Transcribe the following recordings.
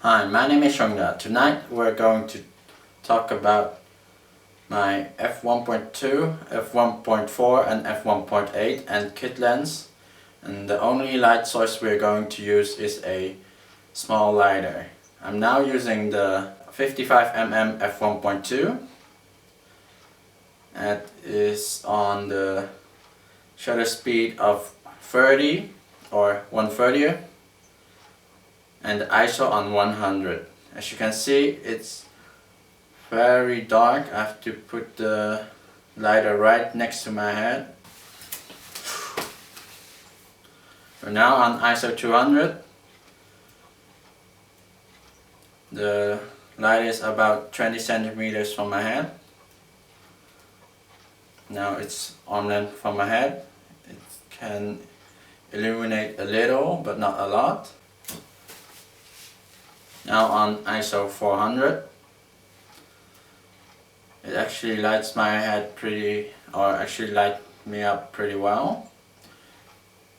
Hi, my name is Chung Dha. Tonight we're going to talk about my f1.2, f1.4 and f1.8 and kit lens, and the only light source we're going to use is a small lighter. I'm now using the 55mm f1.2. It is on the shutter speed of 30 or 1/30 and the ISO on 100. As you can see, it's very dark. I have to put the lighter right next to my head. We're now on ISO 200. The light is about 20 centimeters from my head. Now it's arm length from my head. It can illuminate a little, but not a lot. Now on ISO 400. It actually lights my head light me up pretty well.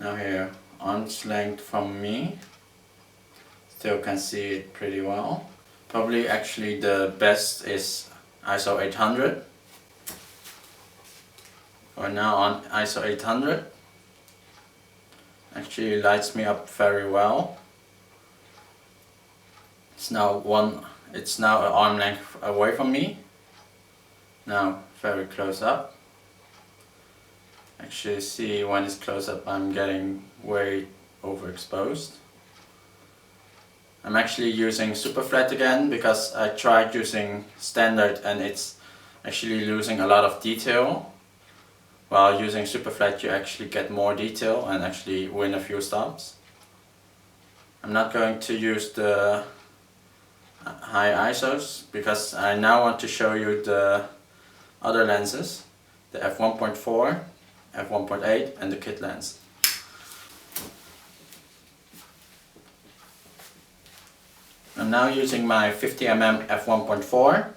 Now here, arm's length from me. Still can see it pretty well. Probably actually the best is ISO 800. We're now on ISO 800. Actually lights me up very well. It's now an arm length away from me. Now very close up. Actually see when it's close up I'm getting way overexposed. I'm actually using super flat again because I tried using standard and it's actually losing a lot of detail. While using super flat you actually get more detail and actually win a few stops. I'm not going to use the high ISOs because I now want to show you the other lenses, the f1.4, f1.8 and the kit lens. I'm now using my 50mm f1.4.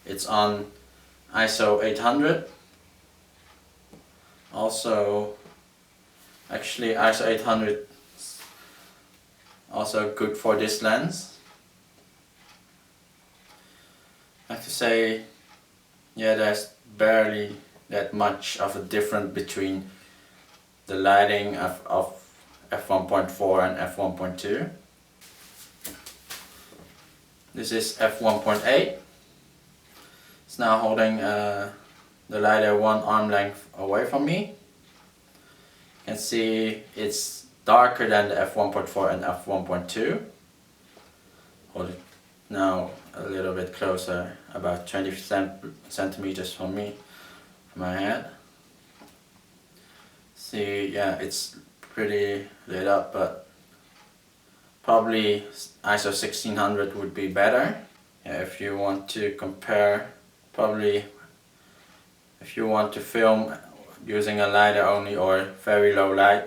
It's on ISO 800. Also, actually ISO 800 is also good for this lens. I have to say, yeah, there's barely that much of a difference between the lighting of f1.4 and f1.2. This is f1.8. It's now holding the lighter one arm length away from me. You can see it's darker than the f1.4 and f1.2. Hold it now a little bit closer, about 20 centimeters from me, from my head. See, yeah, it's pretty lit up, but probably ISO 1600 would be better. Yeah, if you want to compare, probably if you want to film using a lighter only or very low light,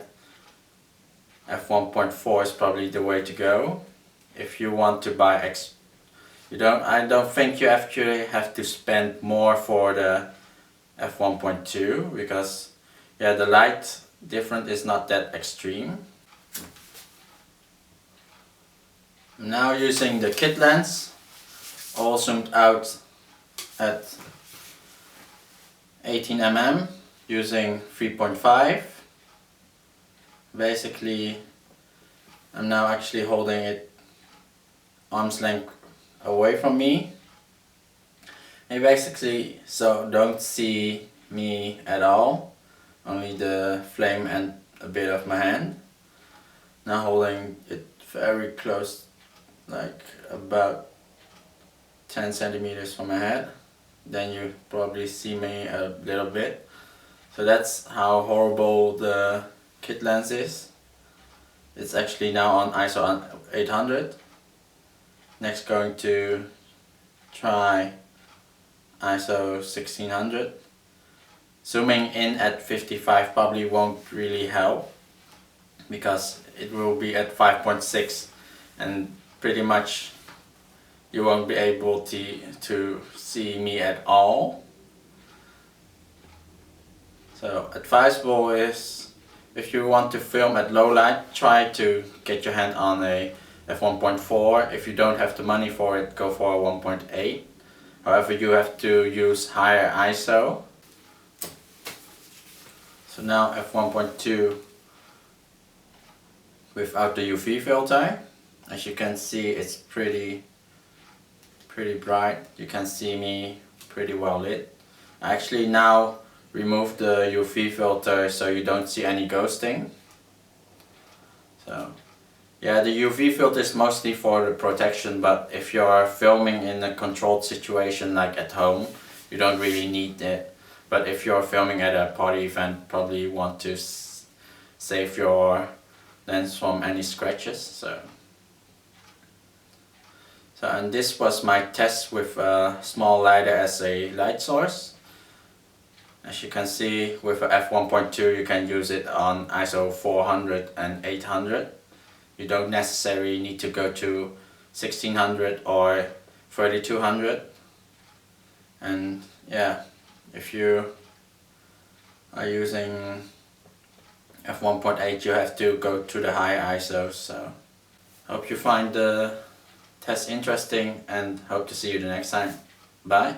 f1.4 is probably the way to go. If you want to buy I don't think you actually have to spend more for the f1.2 because yeah, the light difference is not that extreme. I'm now using the kit lens, all zoomed out at 18mm using 3.5. Basically, I'm now actually holding it arm's length away from me. And basically, so don't see me at all, only the flame and a bit of my hand. Now holding it very close, like about 10 centimeters from my head. Then you probably see me a little bit. So that's how horrible the kit lens is. It's actually now on ISO 800. Next going to try ISO 1600. Zooming in at 55 probably won't really help because it will be at 5.6 and pretty much you won't be able to see me at all. So advisable is if you want to film at low light, try to get your hand on a f1.4. If you don't have the money for it, go for a 1.8. However, you have to use higher ISO. So now f1.2 without the UV filter. As you can see, it's pretty bright. You can see me pretty well lit. I actually now remove the UV filter so you don't see any ghosting. So yeah, the UV filter is mostly for the protection, but if you're filming in a controlled situation like at home, you don't really need it. But if you're filming at a party event, probably want to save your lens from any scratches. So and this was my test with a small lighter as a light source. As you can see, with a f1.2 you can use it on ISO 400 and 800. You don't necessarily need to go to 1600 or 3200. And yeah, if you are using f1.8 you have to go to the higher ISOs. So hope you find the test interesting and hope to see you the next time. Bye.